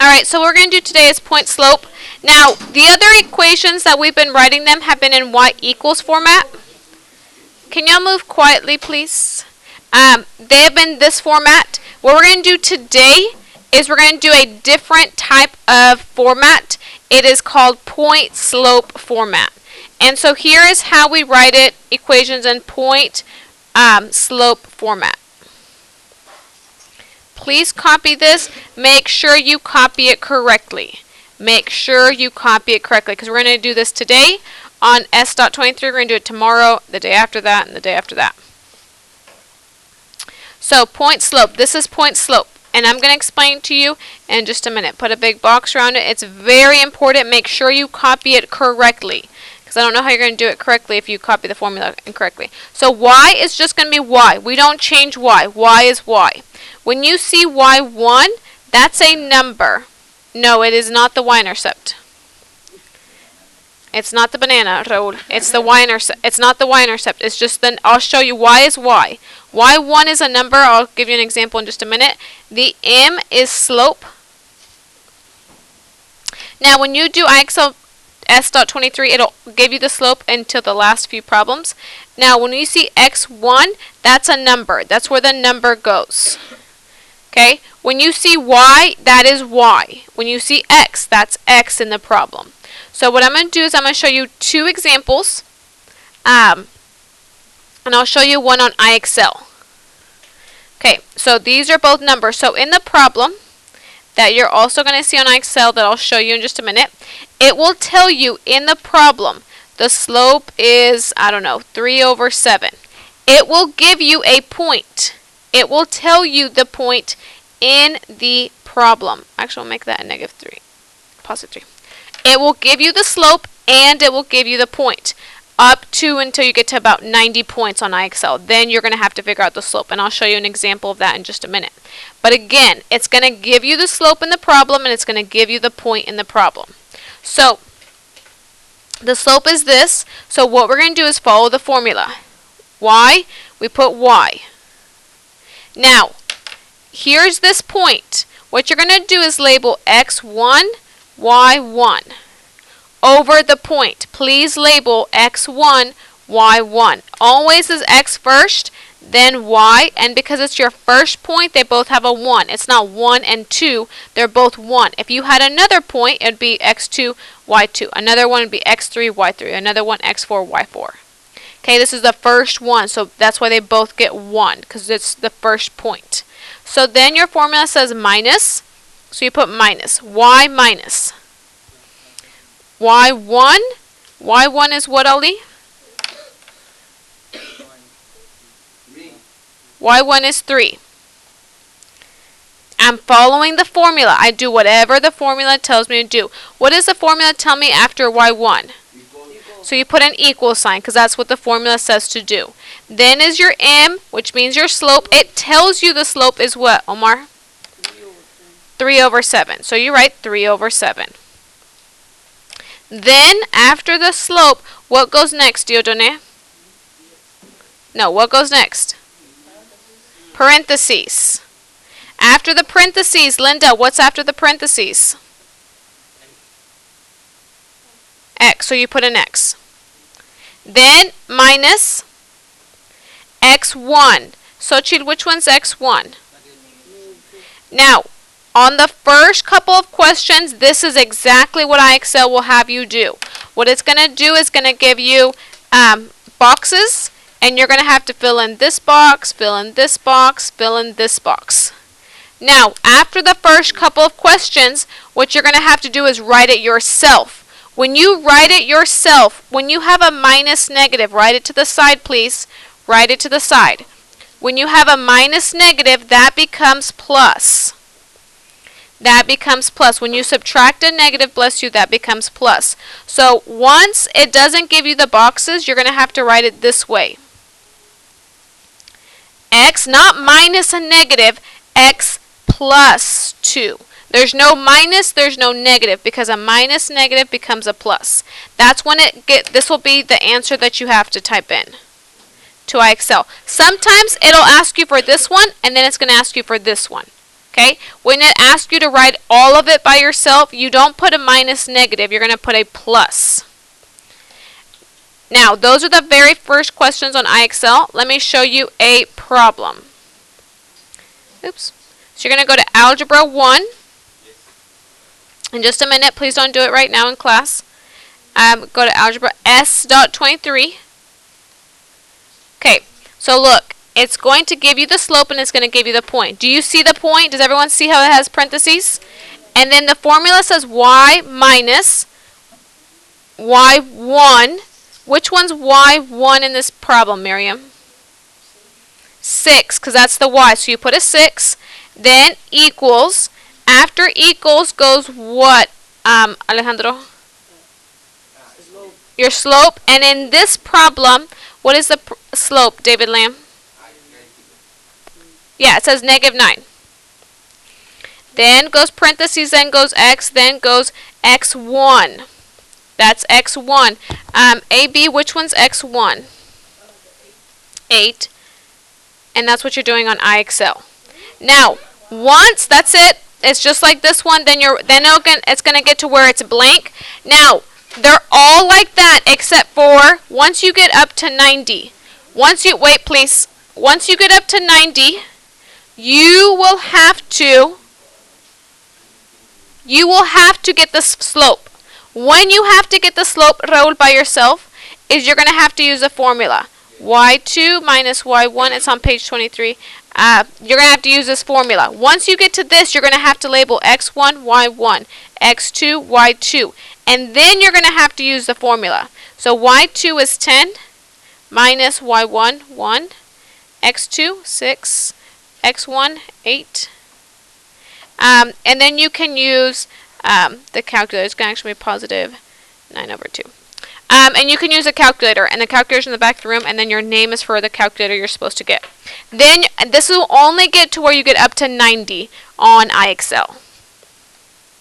Alright, so what we're going to do today is point slope. Now, the other equations that we've been writing them have been in y equals format. Can y'all move quietly, please? They have been this format. What we're going to do today is we're going to do a different type of format. It is called point slope format. And so here is how we write it, equations in point slope format. Please copy this. Make sure you copy it correctly. Make sure you copy it correctly because we're going to do this today on S.23. We're going to do it tomorrow, the day after that, and the day after that. So point slope. This is point slope. And I'm going to explain to you in just a minute. Put a big box around it. It's very important. Make sure you copy it correctly. Because I don't know how you're going to do it correctly if you copy the formula incorrectly. So y is just going to be y. We don't change y. Y is y. When you see y1, that's a number. No, it is not the y-intercept. It's not the banana, Raul. It's the y-intercept. It's not the y-intercept. It's just then I'll show you y is y. y1 is a number. I'll give you an example in just a minute. The m is slope. Now, when you do IXL S.23, it'll give you the slope until the last few problems. Now, when you see x1, that's a number. That's where the number goes. Okay? When you see y, that is y. When you see x, that's x in the problem. So what I'm going to do is I'm going to show you two examples. And I'll show you one on IXL. Okay, so these are both numbers. So in the problem that you're also going to see on IXL that I'll show you in just a minute, it will tell you in the problem the slope is, I don't know, 3/7. It will give you a point. It will tell you the point in the problem. Actually, I'll make that a -3, +3. It will give you the slope and it will give you the point up to until you get to about 90 points on IXL. Then you're going to have to figure out the slope, and I'll show you an example of that in just a minute. But again, it's going to give you the slope in the problem and it's going to give you the point in the problem. So the slope is this. So what we're going to do is follow the formula. Y, we put y. Now, here's this point. What you're going to do is label x1, y1 over the point. Please label x1, y1. Always is x first, then y, and because it's your first point, they both have a 1. It's not 1 and 2, they're both 1. If you had another point, it would be x2, y2. Another one would be x3, y3. Another one, x4, y4. Okay, this is the first one, so that's why they both get 1, because it's the first point. So then your formula says minus, so you put minus, y minus. y1, y1 is what, Ali? y1 is 3. I'm following the formula. I do whatever the formula tells me to do. What does the formula tell me after y1? So you put an equal sign because that's what the formula says to do. Then is your m, which means your slope. It tells you the slope is what, Omar? 3/7. So you write 3/7. Then, after the slope, what goes next, Diodone? No, what goes next? Parentheses. After the parentheses, Linda, what's after the parentheses? X, so you put an X. Then, minus x1. Sochil, which one's x1? Now, on the first couple of questions, this is exactly what IXL will have you do. What it's going to do is going to give you boxes, and you're going to have to fill in this box, fill in this box, fill in this box. Now, after the first couple of questions, what you're going to have to do is write it yourself. When you write it yourself, when you have a minus negative, write it to the side, please. Write it to the side. When you have a minus negative, that becomes plus. That becomes plus. When you subtract a negative, bless you, that becomes plus. So once it doesn't give you the boxes, you're going to have to write it this way. X, not minus a negative, x plus 2. There's no minus, there's no negative, because a minus negative becomes a plus. That's when this will be the answer that you have to type in to IXL. Sometimes it'll ask you for this one, and then it's going to ask you for this one. Okay? When it asks you to write all of it by yourself, you don't put a minus negative. You're going to put a plus. Now, those are the very first questions on IXL. Let me show you a problem. Oops. So you're going to go to Algebra 1. In just a minute. Please don't do it right now in class. Go to Algebra S.23. Okay. So look. It's going to give you the slope and it's going to give you the point. Do you see the point? Does everyone see how it has parentheses? And then the formula says y minus y1. Which one's y1 in this problem, Miriam? 6, because that's the y. So you put a 6. Then equals. After equals goes what, Alejandro? Your slope. And in this problem, what is the slope, David Lamb? Yeah, it says -9. Then goes parentheses, then goes x, then goes x1. That's x1. AB, which one's x1? 8. And that's what you're doing on IXL. Now, once that's it, it's just like this one. Then it's going to get to where it's blank. Now, they're all like that except for once you get up to 90. Once you get up to 90, you will have to get the slope. When you have to get the slope, Raul, by yourself, is you're going to have to use a formula. y2 minus y1, it's on page 23. You're going to have to use this formula. Once you get to this, you're going to have to label x1, y1, x2, y2. And then you're going to have to use the formula. So y2 is 10 minus y1, 1, x2, 6, x1, 8. And then you can use the calculator. It's going to actually be positive 9/2. And you can use a calculator, and the calculator's in the back of the room, and then your name is for the calculator you're supposed to get. Then this will only get to where you get up to 90 on IXL.